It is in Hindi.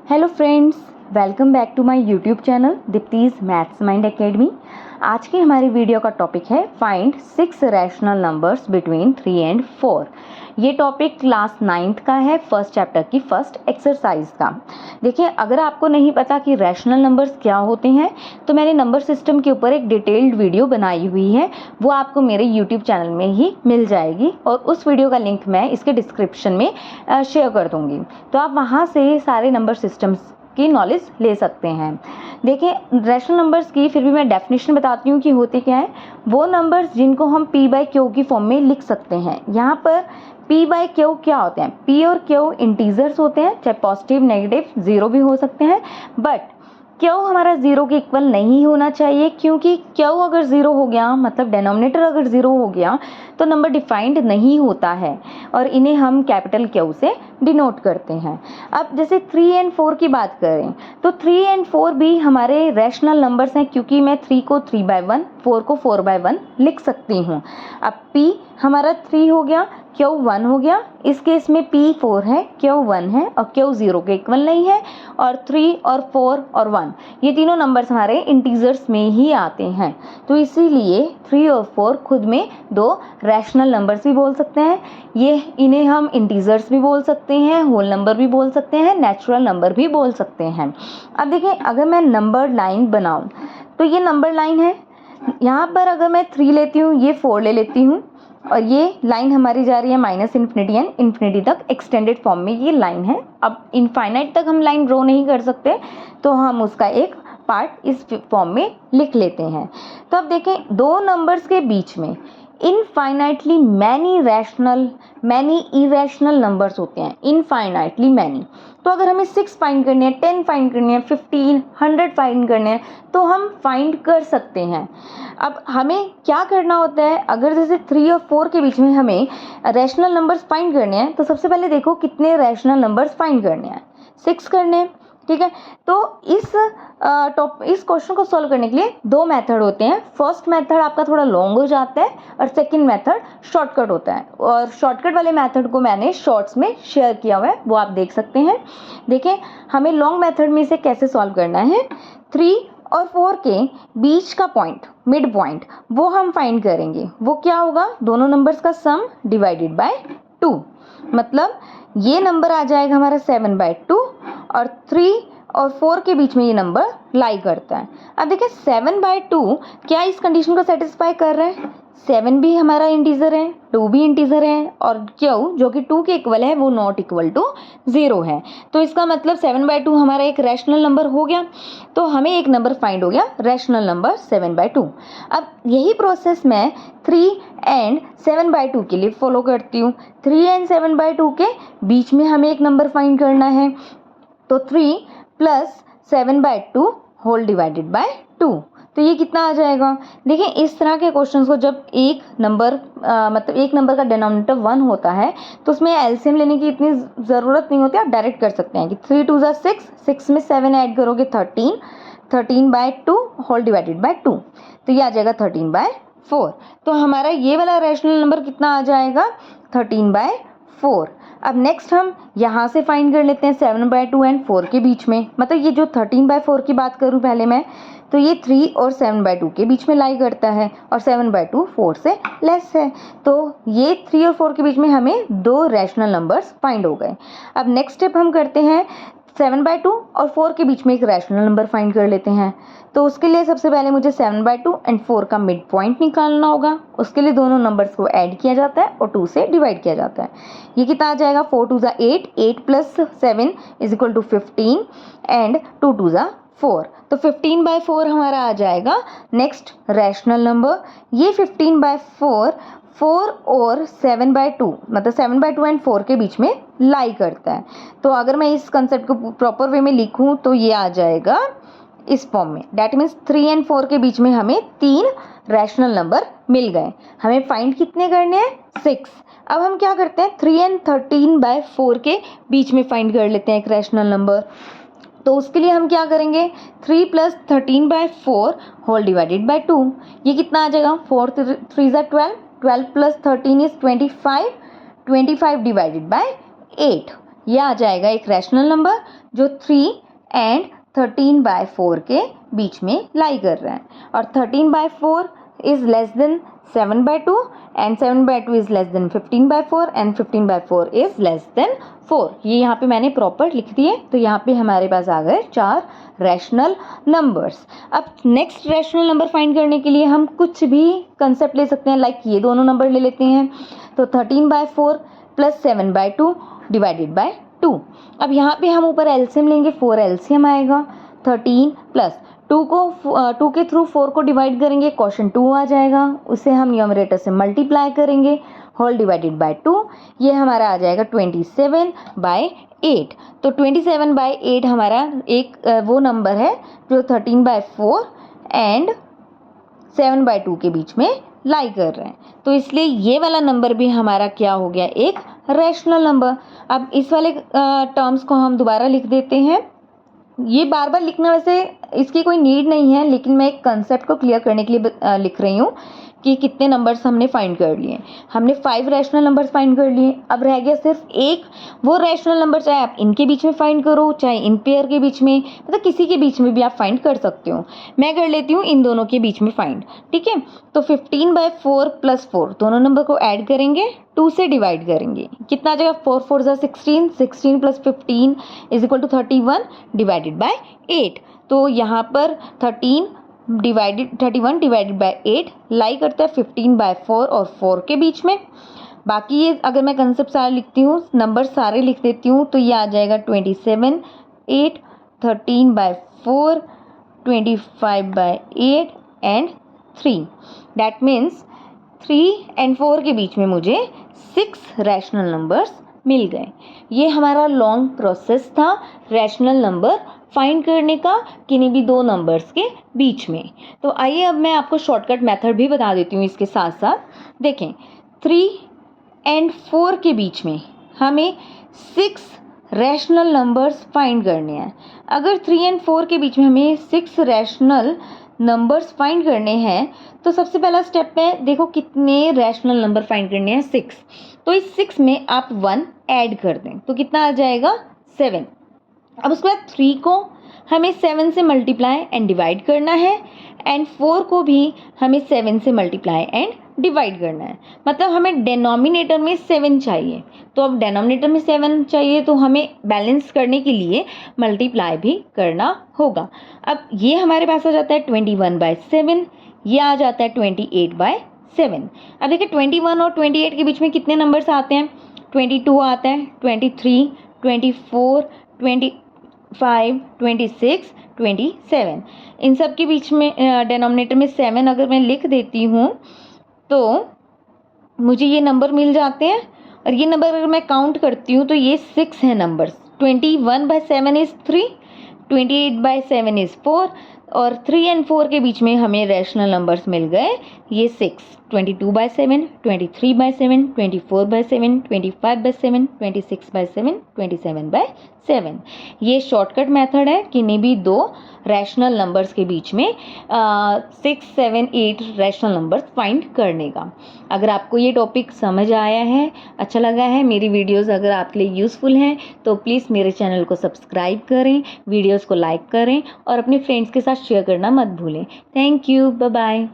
Hello friends, welcome back to my YouTube channel Deepti's maths mind academy. आज की हमारी वीडियो का टॉपिक है find 6 rational numbers between 3 and 4। ये टॉपिक क्लास 9th का है, फर्स्ट चैप्टर की फर्स्ट एक्सरसाइज का। देखिए, अगर आपको नहीं पता कि रैशनल नंबर्स क्या होते हैं तो मैंने नंबर सिस्टम के ऊपर एक डिटेल्ड वीडियो बनाई हुई है, वो आपको मेरे यूट्यूब चैनल में ही मिल जाएगी और उस वीडियो का लिंक मैं इसके डिस्क्रिप्शन में शेयर कर दूँगी, तो आप वहाँ से सारे नंबर सिस्टम्स की नॉलेज ले सकते हैं। देखिए, रैशनल नंबर्स की फिर भी मैं डेफिनेशन बताती हूँ कि होते क्या है। वो नंबर्स जिनको हम p बाई क्यू की फॉर्म में लिख सकते हैं। यहाँ पर p बाई क्यू क्या होते हैं? p और q इंटीजर्स होते हैं, चाहे पॉजिटिव नेगेटिव जीरो भी हो सकते हैं, बट q हमारा जीरो के इक्वल नहीं होना चाहिए, क्योंकि q अगर जीरो हो गया मतलब डिनोमिनेटर अगर जीरो हो गया तो नंबर डिफाइंड नहीं होता है और इन्हें हम कैपिटल Q से डिनोट करते हैं। अब जैसे 3 एंड 4 की बात करें तो 3 एंड 4 भी हमारे रैशनल नंबर्स हैं, क्योंकि मैं 3 को 3/1, 4 को 4/1 लिख सकती हूँ। अब p हमारा 3 हो गया, q 1 हो गया, इस केस में p 4 है, q 1 है और q 0 के इक्वल नहीं है, और 3 और 4 और 1 ये तीनों नंबर्स हमारे इंटीजर्स में ही आते हैं, तो इसीलिए 3 और 4 खुद में दो रैशनल नंबर्स भी बोल सकते हैं। इन्हें हम इंटीजर्स भी बोल सकते हैं, होल नंबर भी बोल सकते हैं, नेचुरल नंबर भी बोल सकते हैं। अब देखिए, अगर मैं नंबर लाइन बनाऊं तो ये नंबर लाइन है। यहाँ पर अगर मैं 3 लेती हूँ, ये 4 ले लेती हूँ और ये लाइन हमारी जा रही है माइनस इन्फिनिटी एंड इन्फिनिटी तक एक्सटेंडेड फॉर्म में ये लाइन है। अब इनफाइनाइट तक हम लाइन ड्रॉ नहीं कर सकते, तो हम उसका एक पार्ट इस फॉर्म में लिख लेते हैं। तो अब देखें, दो नंबर्स के बीच में इनफाइनाइटली मैनी इरेशनल नंबर्स होते हैं, इनफाइनाइटली मैनी। तो अगर हमें 6 फाइंड करनी है, 10 फाइंड करनी है, 15, 100 फाइंड करने हैं तो हम फाइंड कर सकते हैं। अब हमें क्या करना होता है, अगर जैसे 3 और 4 के बीच में हमें रैशनल नंबर्स फाइंड करने हैं तो सबसे पहले देखो कितने रैशनल नंबर्स फाइंड करने हैं, 6 करने हैं, ठीक है। तो इस क्वेश्चन को सॉल्व करने के लिए दो मेथड होते हैं। फर्स्ट मेथड आपका थोड़ा लॉन्ग हो जाता है और सेकंड मेथड शॉर्टकट होता है, और शॉर्टकट वाले मेथड को मैंने शॉर्ट्स में शेयर किया हुआ है, वो आप देख सकते हैं। देखिए, हमें लॉन्ग मेथड में इसे कैसे सॉल्व करना है। 3 और 4 के बीच का पॉइंट, मिड पॉइंट, वो हम फाइंड करेंगे। वो क्या होगा? दोनों नंबर्स का सम डिवाइडेड बाय 2, मतलब ये नंबर आ जाएगा हमारा 7/2 और 3 और 4 के बीच में ये नंबर लाई करता है। अब देखिए, 7/2 क्या इस कंडीशन को सेटिस्फाई कर रहा है? 7 भी हमारा इंटीजर है, 2 भी इंटीजर है, और q जो कि 2 के इक्वल है वो नॉट इक्वल टू 0 है। तो इसका मतलब 7/2 हमारा एक रैशनल नंबर हो गया, तो हमें एक नंबर फाइंड हो गया, रैशनल नंबर 7/2। अब यही प्रोसेस मैं 3 एंड 7/2 के लिए फॉलो करती हूँ। 3 एंड 7/2 के बीच में हमें एक नंबर फाइंड करना है, तो 3 प्लस 7/2 होल डिवाइडेड बाय 2, तो ये कितना आ जाएगा? देखिए, इस तरह के क्वेश्चंस को जब एक नंबर का डिनोमिनेटर 1 होता है तो उसमें एलसीएम लेने की इतनी ज़रूरत नहीं होती, आप डायरेक्ट कर सकते हैं कि 3 2 6, 6 में 7 ऐड करोगे 13, 13/2 होल डिवाइडेड बाय 2, तो ये आ जाएगा 13/4। तो हमारा ये वाला रैशनल नंबर कितना आ जाएगा? 13/4। अब नेक्स्ट हम यहाँ से फाइंड कर लेते हैं 7/2 एंड 4 के बीच में, मतलब ये जो 13/4 की बात करूँ पहले मैं, तो ये 3 और 7/2 के बीच में लाई करता है और 7/2 4 से लेस है, तो ये 3 और 4 के बीच में हमें दो रैशनल नंबर्स फाइंड हो गए। अब नेक्स्ट स्टेप हम करते हैं, 7/2 और 4 के बीच में एक रैशनल नंबर फाइंड कर लेते हैं। तो उसके लिए सबसे पहले मुझे 7/2 एंड 4 का मिड पॉइंट निकालना होगा। उसके लिए दोनों नंबर्स को ऐड किया जाता है और 2 से डिवाइड किया जाता है। ये कितना आ जाएगा? 4 2 8, 8 plus 7 is equal to 15 and 2 2 4, तो 15/4 हमारा आ जाएगा नेक्स्ट रैशनल नंबर। ये 15/4 4 और 7/2 मतलब 7/2 एंड 4 के बीच में लाई करता है। तो अगर मैं इस कंसेप्ट को प्रॉपर वे में लिखूं तो ये आ जाएगा इस फॉर्म में, डैट मीन्स 3 एंड 4 के बीच में हमें 3 रैशनल नंबर मिल गए। हमें फाइंड कितने करने हैं? 6। अब हम क्या करते हैं, 3 एंड 13/4 के बीच में फाइंड कर लेते हैं एक रैशनल नंबर। तो उसके लिए हम क्या करेंगे, 3 प्लस 13/4 होल डिवाइडेड बाय 2, ये कितना आ जाएगा? 4 3 12, 12 प्लस 13 इज 25, 25 डिवाइडेड बाय 8, ये आ जाएगा एक रैशनल नंबर जो 3 एंड 13/4 के बीच में लाई कर रहा है, और 13/4 is less than 7/2 and 7/2 is less than 15/4 and 15/4 is less than 4। ये यहाँ पे मैंने प्रॉपर लिख दिए। तो यहाँ पे हमारे पास आ गए 4 रैशनल नंबर्स। अब नेक्स्ट रैशनल नंबर फाइंड करने के लिए हम कुछ भी कंसेप्ट ले सकते हैं, लाइक ये दोनों नंबर ले लेते हैं। तो 13/4 प्लस 7/2 डिवाइडेड बाय 2। अब यहाँ पे हम ऊपर एलसीएम लेंगे, 4 एलसीएम आएगा। 13 प्लस 2 के थ्रू 4 को डिवाइड करेंगे, क्वोशंट 2 आ जाएगा। उसे हम न्यूमरेटर से मल्टीप्लाई करेंगे, होल डिवाइडेड बाय 2। ये हमारा आ जाएगा 27/8। तो 27/8 हमारा एक वो नंबर है जो 13/4 एंड 7/2 के बीच में लाई कर रहे हैं। तो इसलिए ये वाला नंबर भी हमारा क्या हो गया, एक रैशनल नंबर। अब इस वाले टर्म्स को हम दोबारा लिख देते हैं। ये बार बार लिखना वैसे इसकी कोई नीड नहीं है, लेकिन मैं एक कंसेप्ट को क्लियर करने के लिए लिख रही हूँ कि कितने नंबर्स हमने फाइंड कर लिए। हमने 5 रैशनल नंबर्स फाइंड कर लिए। अब रह गया सिर्फ एक वो रैशनल नंबर, चाहे आप इनके बीच में फाइंड करो, चाहे इन पेयर के बीच में, मतलब किसी के बीच में भी आप फाइंड कर सकते हो। मैं कर लेती हूँ इन दोनों के बीच में फाइंड, ठीक है। तो 15/4 प्लस 4 दोनों नंबर को ऐड करेंगे, 2 से डिवाइड करेंगे, कितना आ जाएगा, 4 4 जा 16, 16 plus 15 is equal to 31 divided by 8। तो यहाँ पर 31 डिवाइडेड बाय 8 लाई करता है 15/4 और 4 के बीच में। बाकी ये अगर मैं कंसेप्ट सारे लिखती हूँ, नंबर सारे लिख देती हूँ, तो ये आ जाएगा 27, 8, 13/4, 25/8 एंड 3। दैट मीन्स 3 एंड 4 के बीच में मुझे 6 रैशनल नंबर्स मिल गए। ये हमारा लॉन्ग प्रोसेस था रैशनल नंबर फाइंड करने का किन्हीं भी दो नंबर्स के बीच में। तो आइए अब मैं आपको शॉर्टकट मेथड भी बता देती हूँ इसके साथ साथ। देखें, 3 एंड 4 के बीच में हमें 6 रैशनल नंबर्स फाइंड करने हैं। अगर 3 एंड 4 के बीच में हमें 6 रैशनल नंबर्स फाइंड करने हैं, तो सबसे पहला स्टेप है, देखो कितने रैशनल नंबर फाइंड करने हैं, 6। तो इस 6 में आप 1 ऐड कर दें, तो कितना आ जाएगा, 7। अब उसके बाद 3 को हमें 7 से मल्टीप्लाई एंड डिवाइड करना है, एंड 4 को भी हमें 7 से मल्टीप्लाई एंड डिवाइड करना है। मतलब हमें डेनोमिनेटर में 7 चाहिए। तो अब डेनोमिनेटर में 7 चाहिए, तो हमें बैलेंस करने के लिए मल्टीप्लाई भी करना होगा। अब ये हमारे पास आ जाता है 21/7, ये आ जाता है 28/7। अब देखिए 21 और 28 के बीच में कितने नंबर्स आते हैं, 22 आता है, 23, 24, 25, 26, 27। इन सब के बीच में डेनोमिनेटर में 7 अगर मैं लिख देती हूँ तो मुझे ये नंबर मिल जाते हैं। और ये नंबर अगर मैं काउंट करती हूँ तो ये 6 है नंबर्स। 21/7 इज़ 3, 28/7 इज़ 4, और 3 एंड 4 के बीच में हमें रैशनल नंबर्स मिल गए ये 6, 22/7, 23/7, 24/7, 25/7, 26/7, 27/7। ये शॉर्टकट मेथड है किन्हीं भी दो रैशनल नंबर्स के बीच में 6, 7, 8 रैशनल नंबर्स फाइंड करने का। अगर आपको ये टॉपिक समझ आया है, अच्छा लगा है, मेरी वीडियोस अगर आपके लिए यूज़फुल हैं, तो प्लीज़ मेरे चैनल को सब्सक्राइब करें, वीडियोस को लाइक करें और अपने फ्रेंड्स के साथ शेयर करना मत भूलें। Thank you, bye bye.